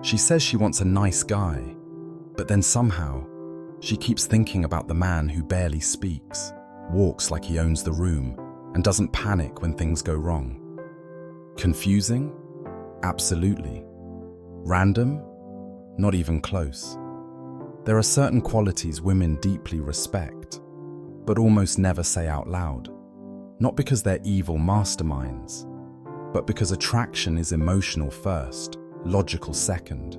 She says she wants a nice guy, but then somehow, she keeps thinking about the man who barely speaks, walks like he owns the room, and doesn't panic when things go wrong. Confusing? Absolutely. Random? Not even close. There are certain qualities women deeply respect, but almost never say out loud. Not because they're evil masterminds, but because attraction is emotional first, logical second.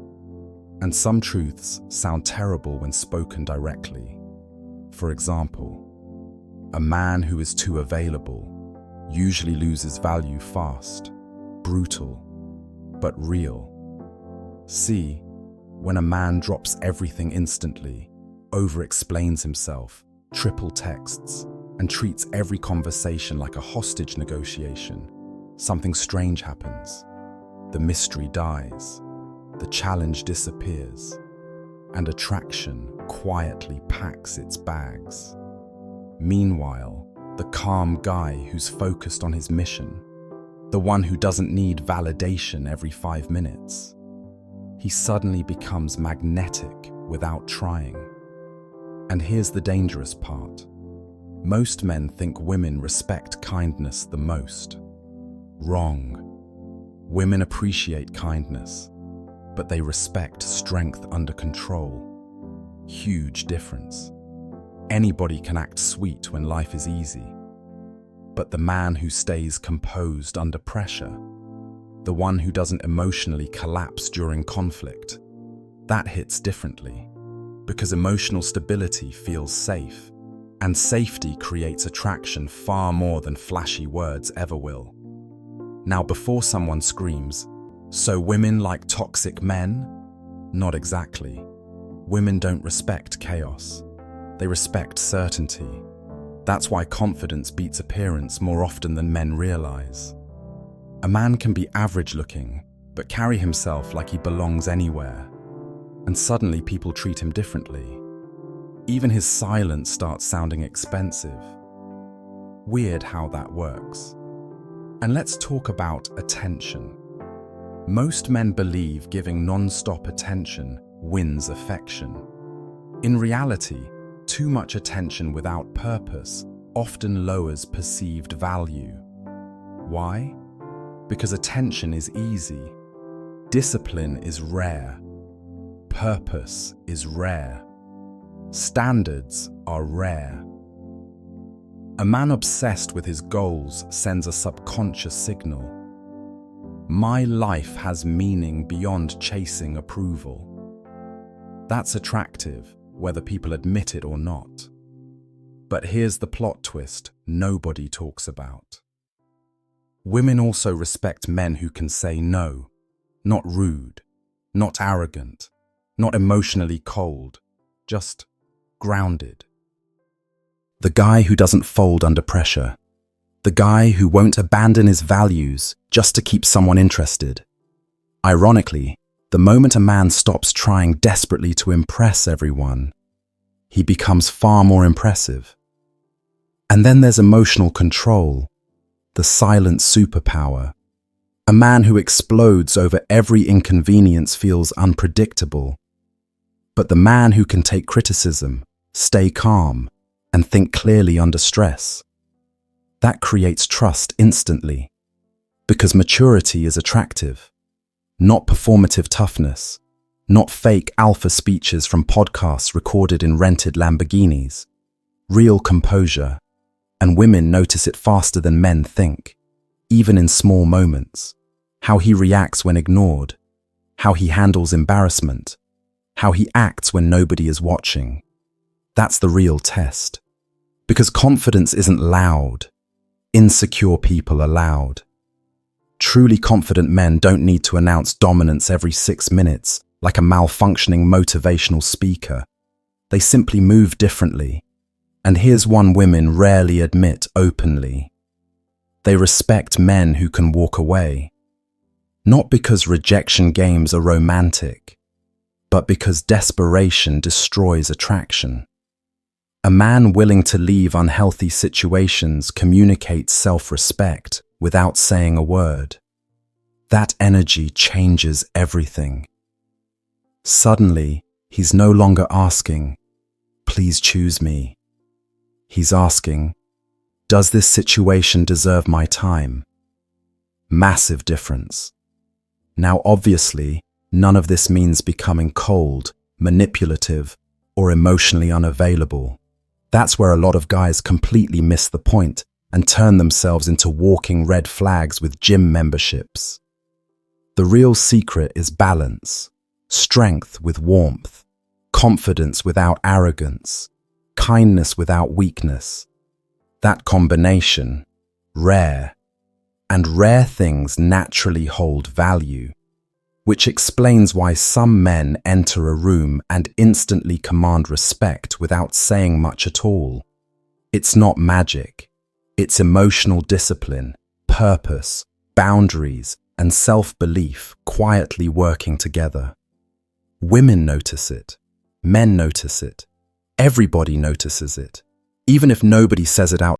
And some truths sound terrible when spoken directly. For example, a man who is too available usually loses value fast, brutal, but real. See, when a man drops everything instantly, over-explains himself, triple texts, and treats every conversation like a hostage negotiation, something strange happens. The mystery dies, the challenge disappears, and attraction quietly packs its bags. Meanwhile, the calm guy who's focused on his mission, the one who doesn't need validation every 5 minutes, he suddenly becomes magnetic without trying. And here's the dangerous part. Most men think women respect kindness the most. Wrong. Women appreciate kindness, but they respect strength under control. Huge difference. Anybody can act sweet when life is easy, but the man who stays composed under pressure, the one who doesn't emotionally collapse during conflict, that hits differently, because emotional stability feels safe, and safety creates attraction far more than flashy words ever will. Now, before someone screams, "So women like toxic men?" Not exactly. Women don't respect chaos. They respect certainty. That's why confidence beats appearance more often than men realize. A man can be average-looking, but carry himself like he belongs anywhere, and suddenly people treat him differently. Even his silence starts sounding expensive. Weird how that works. And let's talk about attention. Most men believe giving non-stop attention wins affection. In reality, too much attention without purpose often lowers perceived value. Why? Because attention is easy. Discipline is rare. Purpose is rare. Standards are rare. A man obsessed with his goals sends a subconscious signal. My life has meaning beyond chasing approval. That's attractive, whether people admit it or not. But here's the plot twist nobody talks about. Women also respect men who can say no, not rude, not arrogant, not emotionally cold, just grounded. The guy who doesn't fold under pressure. The guy who won't abandon his values just to keep someone interested. Ironically, the moment a man stops trying desperately to impress everyone, he becomes far more impressive. And then there's emotional control, the silent superpower. A man who explodes over every inconvenience feels unpredictable. But the man who can take criticism, stay calm, and think clearly under stress, that creates trust instantly. Because maturity is attractive, not performative toughness, not fake alpha speeches from podcasts recorded in rented Lamborghinis. Real composure, and women notice it faster than men think, even in small moments. How he reacts when ignored, how he handles embarrassment, how he acts when nobody is watching. That's the real test. Because confidence isn't loud. Insecure people are loud. Truly confident men don't need to announce dominance every 6 minutes like a malfunctioning motivational speaker. They simply move differently. And here's one women rarely admit openly. They respect men who can walk away. Not because rejection games are romantic, but because desperation destroys attraction. A man willing to leave unhealthy situations communicates self-respect without saying a word. That energy changes everything. Suddenly, he's no longer asking, "Please choose me." He's asking, "Does this situation deserve my time?" Massive difference. Now, obviously, none of this means becoming cold, manipulative, or emotionally unavailable. That's where a lot of guys completely miss the point and turn themselves into walking red flags with gym memberships. The real secret is balance, strength with warmth, confidence without arrogance, kindness without weakness. That combination, rare, and rare things naturally hold value, which explains why some men enter a room and instantly command respect without saying much at all. It's not magic. It's emotional discipline, purpose, boundaries, and self-belief quietly working together. Women notice it. Men notice it. Everybody notices it, even if nobody says it out